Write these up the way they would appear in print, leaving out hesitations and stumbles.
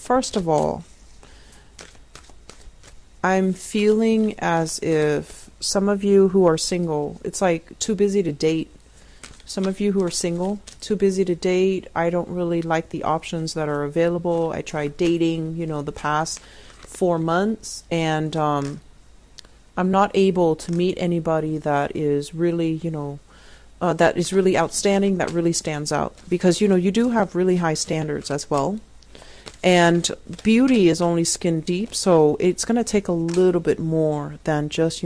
first of all, I'm feeling as if some of you who are single, it's like too busy to date. Some of you who are single, too busy to date. I don't really like the options that are available. I tried dating, the past 4 months, and I'm not able to meet anybody that is really, that is really outstanding, that really stands out. Because, you do have really high standards as well. And beauty is only skin deep, so it's going to take a little bit more than just,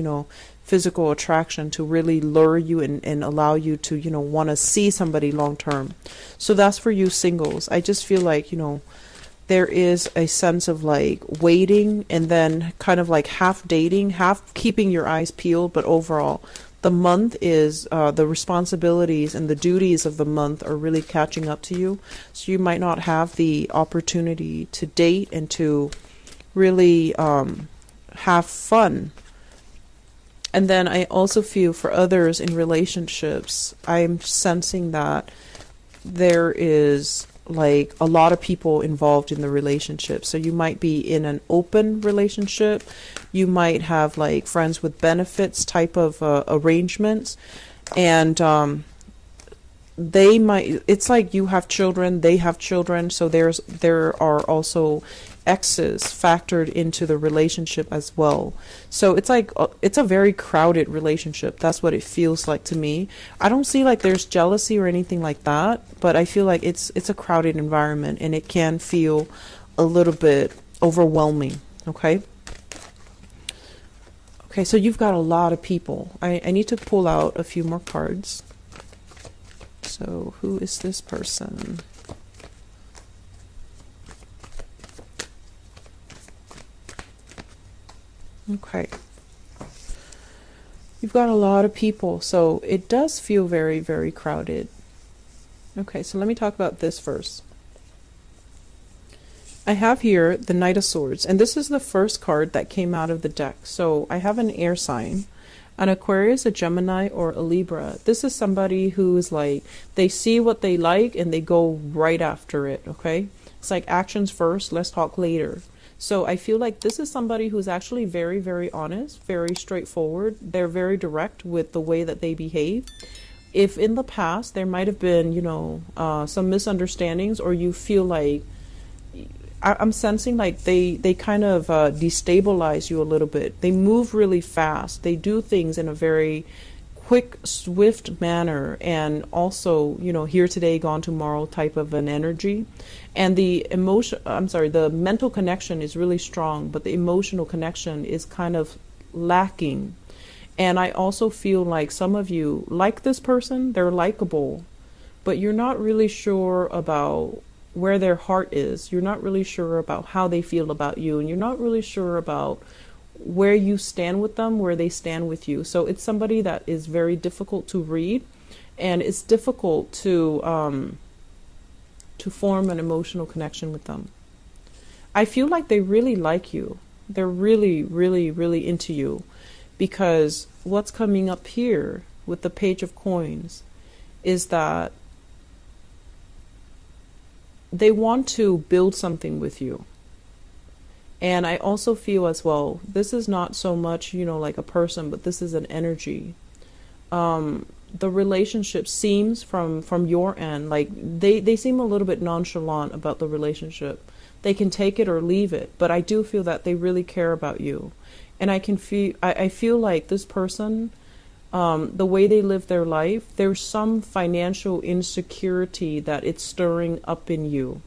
physical attraction to really lure you and allow you to, want to see somebody long term. So that's for you singles. I just feel like, there is a sense of like waiting and then kind of like half dating, half keeping your eyes peeled, but overall the month is the responsibilities and the duties of the month are really catching up to you. So you might not have the opportunity to date and to really have fun. And then I also feel for others in relationships, I'm sensing that there is like a lot of people involved in the relationship. So you might be in an open relationship. You might have like friends with benefits type of arrangements. And it's like you have children, they have children. So there are also exes factored into the relationship as well. So it's like it's a very crowded relationship. That's what it feels like to me. I don't see like there's jealousy or anything like that, but I feel like it's a crowded environment and it can feel a little bit overwhelming. Okay, so you've got a lot of people. I need to pull out a few more cards. So who is this person? Okay. You've got a lot of people, so it does feel very, very crowded. Okay, so let me talk about this first. I have here the Knight of Swords, and this is the first card that came out of the deck. So I have an air sign, an Aquarius, a Gemini, or a Libra. This is somebody who is like, they see what they like and they go right after it, okay? It's like actions first, let's talk later. So I feel like this is somebody who's actually very, very honest, very straightforward. They're very direct with the way that they behave. If in the past there might have been, some misunderstandings, or you feel like, I'm sensing like they kind of destabilize you a little bit. They move really fast. They do things in a very quick, swift manner, and also, here today, gone tomorrow type of an energy. And the mental connection is really strong, but the emotional connection is kind of lacking. And I also feel like some of you like this person, they're likable, but you're not really sure about where their heart is. You're not really sure about how they feel about you, and you're not really sure about where you stand with them, where they stand with you. So it's somebody that is very difficult to read, and it's difficult to form an emotional connection with them. I feel like they really like you. They're really, really, really into you, because what's coming up here with the Page of Coins is that they want to build something with you. And I also feel as well, this is not so much, like a person, but this is an energy. The relationship seems from your end, like they seem a little bit nonchalant about the relationship. They can take it or leave it, but I do feel that they really care about you. And I feel like this person, the way they live their life, there's some financial insecurity that it's stirring up in you.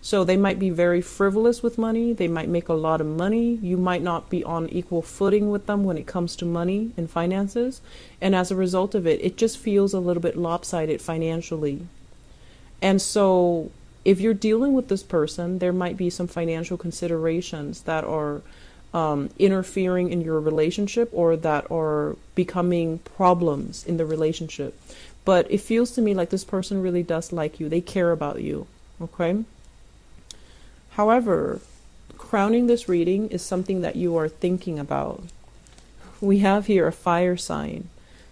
So they might be very frivolous with money. They might make a lot of money. You might not be on equal footing with them when it comes to money and finances. And as a result of it, it just feels a little bit lopsided financially. And so if you're dealing with this person, there might be some financial considerations that are interfering in your relationship, or that are becoming problems in the relationship. But it feels to me like this person really does like you. They care about you. Okay? However, crowning this reading is something that you are thinking about. We have here a fire sign.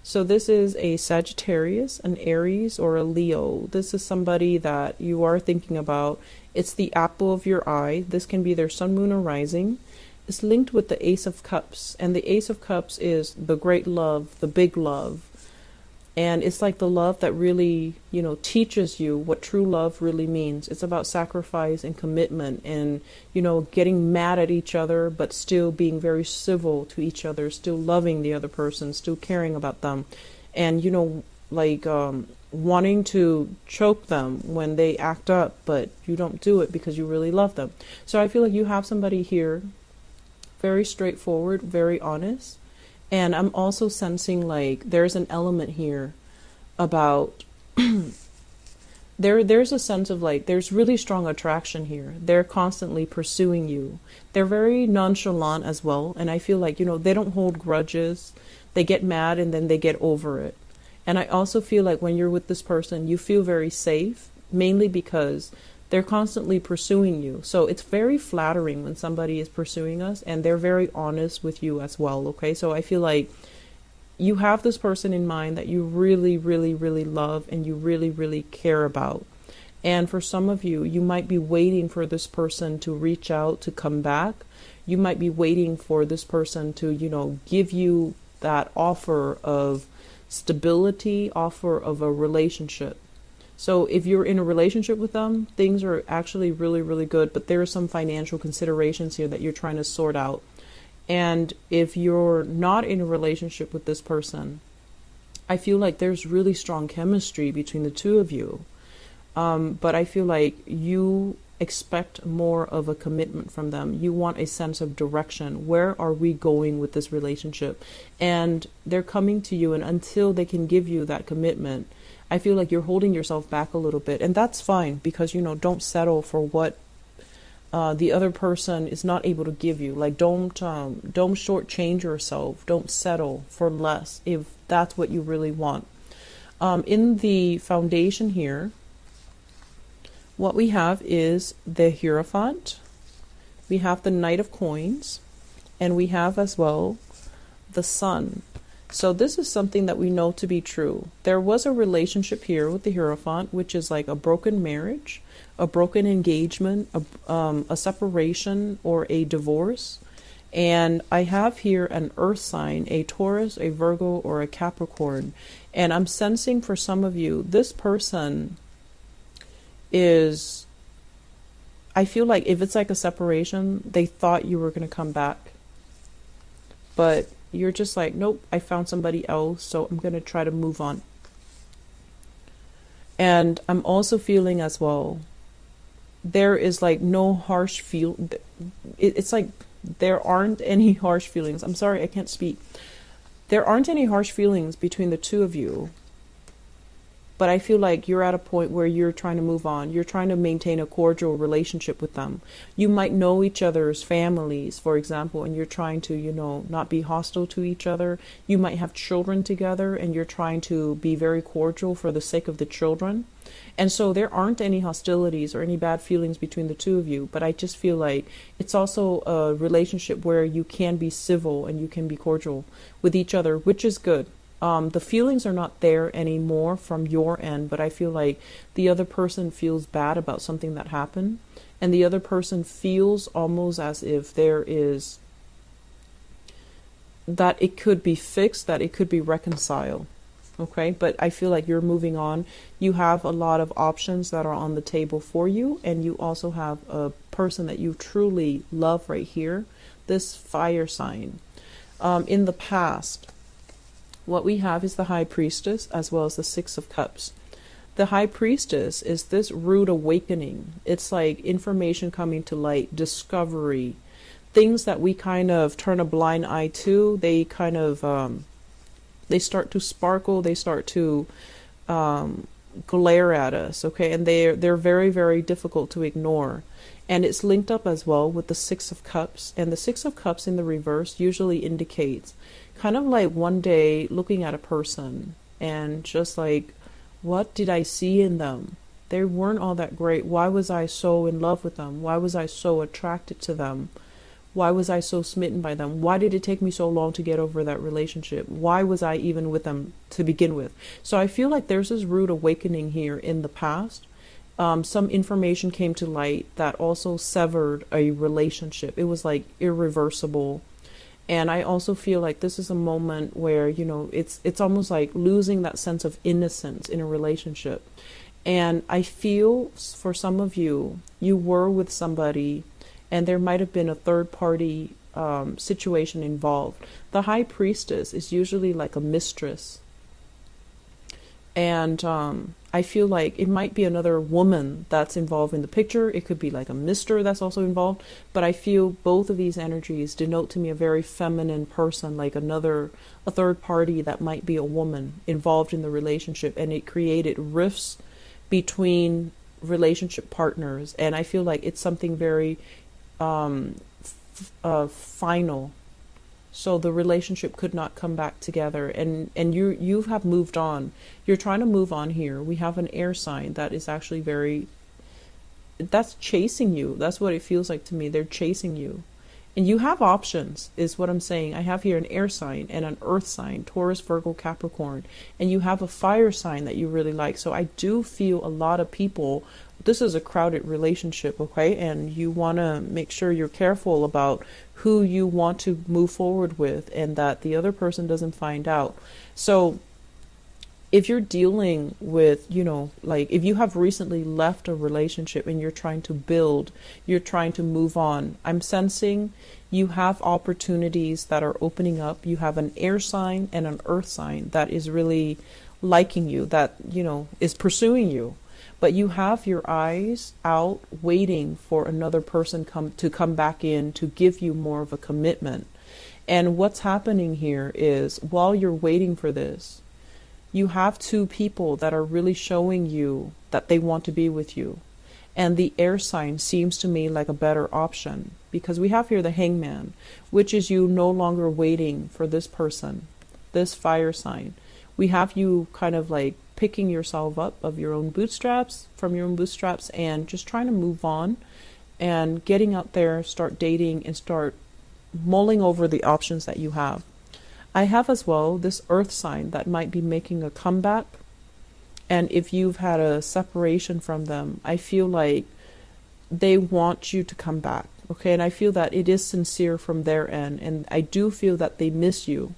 So this is a Sagittarius, an Aries, or a Leo. This is somebody that you are thinking about. It's the apple of your eye. This can be their sun, moon, or rising. It's linked with the Ace of Cups. And the Ace of Cups is the great love, the big love. And it's like the love that really, teaches you what true love really means. It's about sacrifice and commitment and, getting mad at each other, but still being very civil to each other, still loving the other person, still caring about them. And, wanting to choke them when they act up, but you don't do it because you really love them. So I feel like you have somebody here, very straightforward, very honest. And I'm also sensing like there's an element here about there's a sense of like there's really strong attraction here. They're constantly pursuing you. They're very nonchalant as well, and I feel like they don't hold grudges. They get mad and then they get over it. And I also feel like when you're with this person, you feel very safe, mainly because they're constantly pursuing you. So it's very flattering when somebody is pursuing us and they're very honest with you as well, okay? So I feel like you have this person in mind that you really, really, really love and you really, really care about. And for some of you, you might be waiting for this person to reach out, to come back. You might be waiting for this person to, give you that offer of stability, offer of a relationship. So if you're in a relationship with them, things are actually really, really good, but there are some financial considerations here that you're trying to sort out. And if you're not in a relationship with this person, I feel like there's really strong chemistry between the two of you. But I feel like you expect more of a commitment from them. You want a sense of direction. Where are we going with this relationship? And they're coming to you, and until they can give you that commitment, I feel like you're holding yourself back a little bit, and that's fine because, don't settle for what the other person is not able to give you. Like, don't shortchange yourself. Don't settle for less if that's what you really want. In the foundation here, what we have is the Hierophant. We have the Knight of Coins, and we have as well the Sun. So this is something that we know to be true. There was a relationship here with the Hierophant, which is like a broken marriage, a broken engagement, a separation, or a divorce. And I have here an earth sign, a Taurus, a Virgo, or a Capricorn. And I'm sensing for some of you, this person is, I feel like if it's like a separation, they thought you were going to come back. But you're just like, nope, I found somebody else, so I'm going to try to move on. And I'm also feeling as well, there is like no harsh feel. It's like there aren't any harsh feelings. I'm sorry, I can't speak. There aren't any harsh feelings between the two of you. But I feel like you're at a point where you're trying to move on. You're trying to maintain a cordial relationship with them. You might know each other's families, for example, and you're trying to, not be hostile to each other. You might have children together and you're trying to be very cordial for the sake of the children. And so there aren't any hostilities or any bad feelings between the two of you. But I just feel like it's also a relationship where you can be civil and you can be cordial with each other, which is good. The feelings are not there anymore from your end, but I feel like the other person feels bad about something that happened, and the other person feels almost as if there is, that it could be fixed, that it could be reconciled. Okay, but I feel like you're moving on. You have a lot of options that are on the table for you, and you also have a person that you truly love right here, this fire sign. In the past, what we have is the High Priestess as well as the Six of Cups. The High Priestess is this rude awakening. It's like information coming to light, discovery, things that we kind of turn a blind eye to. They kind of, they start to sparkle. They start to glare at us, okay? And they're very, very difficult to ignore. And it's linked up as well with the Six of Cups. And the Six of Cups in the reverse usually indicates kind of like one day looking at a person and just like, what did I see in them? They weren't all that great. Why was I so in love with them? Why was I so attracted to them? Why was I so smitten by them? Why did it take me so long to get over that relationship? Why was I even with them to begin with? So I feel like there's this rude awakening here in the past. Some information came to light that also severed a relationship. It was like irreversible. And I also feel like this is a moment where, it's almost like losing that sense of innocence in a relationship. And I feel for some of you, you were with somebody and there might have been a third party situation involved. The high priestess is usually like a mistress. And I feel like it might be another woman that's involved in the picture. It could be like a mister that's also involved. But I feel both of these energies denote to me a very feminine person, like a third party that might be a woman involved in the relationship. And it created rifts between relationship partners. And I feel like it's something very final. So the relationship could not come back together, and you have moved on. You're trying to move on here. We have an air sign that is actually that's chasing you. That's what it feels like to me. They're chasing you. And you have options, is what I'm saying. I have here an air sign and an earth sign, Taurus, Virgo, Capricorn. And you have a fire sign that you really like. So I do feel a lot of people, this is a crowded relationship, okay? And you want to make sure you're careful about who you want to move forward with and that the other person doesn't find out. So if you're dealing with, like if you have recently left a relationship and you're trying to build, you're trying to move on, I'm sensing you have opportunities that are opening up. You have an air sign and an earth sign that is really liking you, that, is pursuing you. But you have your eyes out waiting for another person to come back in to give you more of a commitment. And what's happening here is while you're waiting for this, you have two people that are really showing you that they want to be with you. And the air sign seems to me like a better option because we have here the hangman, which is you no longer waiting for this person, this fire sign. We have you kind of like picking yourself up from your own bootstraps and just trying to move on and getting out there, start dating and start mulling over the options that you have. I have as well this earth sign that might be making a comeback. And if you've had a separation from them, I feel like they want you to come back. Okay. And I feel that it is sincere from their end. And I do feel that they miss you.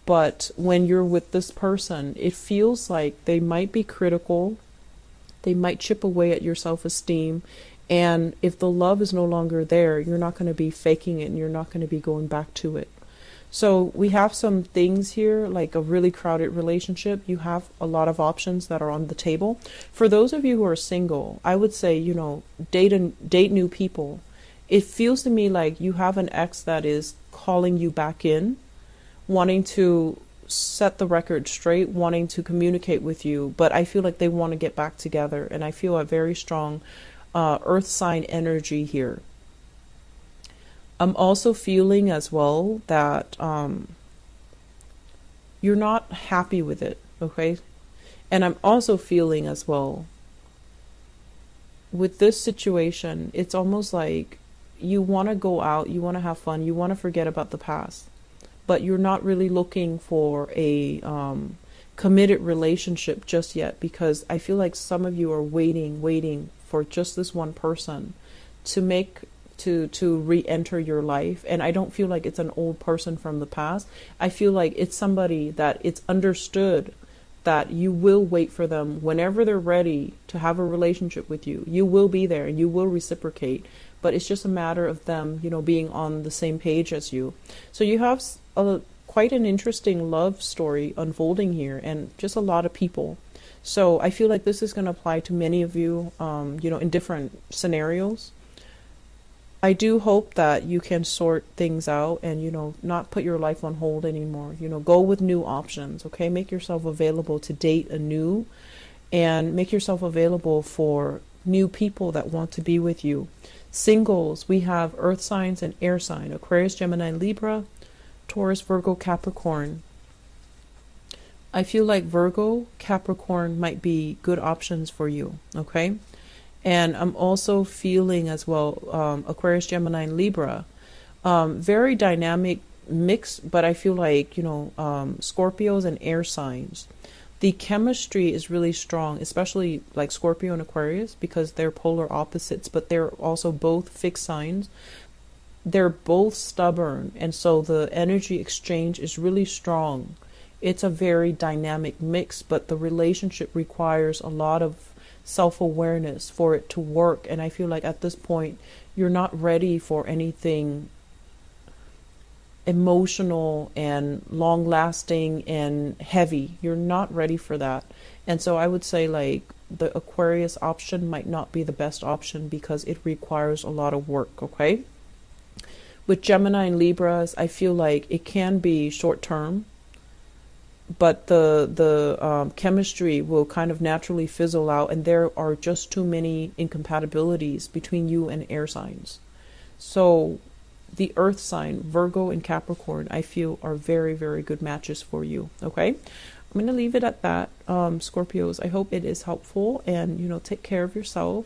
But when you're with this person, it feels like they might be critical. They might chip away at your self-esteem. And if the love is no longer there, you're not going to be faking it and you're not going to be going back to it. So we have some things here, like a really crowded relationship. You have a lot of options that are on the table. For those of you who are single, I would say, date new people. It feels to me like you have an ex that is calling you back in, wanting to set the record straight, wanting to communicate with you. But I feel like they want to get back together. And I feel a very strong earth sign energy here. I'm also feeling as well that you're not happy with it, okay? And I'm also feeling as well with this situation, it's almost like you want to go out, you want to have fun, you want to forget about the past, but you're not really looking for a committed relationship just yet because I feel like some of you are waiting for just this one person to re-enter your life. And I don't feel like it's an old person from the past. I feel like it's somebody that it's understood that you will wait for them whenever they're ready to have a relationship with you. You will be there and you will reciprocate, but it's just a matter of them, being on the same page as you. So you have quite an interesting love story unfolding here and just a lot of people. So I feel like this is going to apply to many of you, in different scenarios. I do hope that you can sort things out and, not put your life on hold anymore. Go with new options, okay? Make yourself available to date anew and make yourself available for new people that want to be with you. Singles, we have earth signs and air sign, Aquarius, Gemini, Libra, Taurus, Virgo, Capricorn. I feel like Virgo, Capricorn might be good options for you, okay? And I'm also feeling as well, Aquarius, Gemini, and Libra. Very dynamic mix, but I feel like, Scorpios and air signs. The chemistry is really strong, especially like Scorpio and Aquarius, because they're polar opposites, but they're also both fixed signs. They're both stubborn, and so the energy exchange is really strong. It's a very dynamic mix, but the relationship requires a lot of self-awareness for it to work. And I feel like at this point, you're not ready for anything emotional and long lasting and heavy. You're not ready for that. And so I would say like the Aquarius option might not be the best option because it requires a lot of work, okay? With Gemini and Libras, I feel like it can be short term, but the chemistry will kind of naturally fizzle out, and there are just too many incompatibilities between you and air signs. So the earth sign, Virgo and Capricorn, I feel are very, very good matches for you. Okay. I'm going to leave it at that. Scorpios, I hope it is helpful, and, take care of yourself.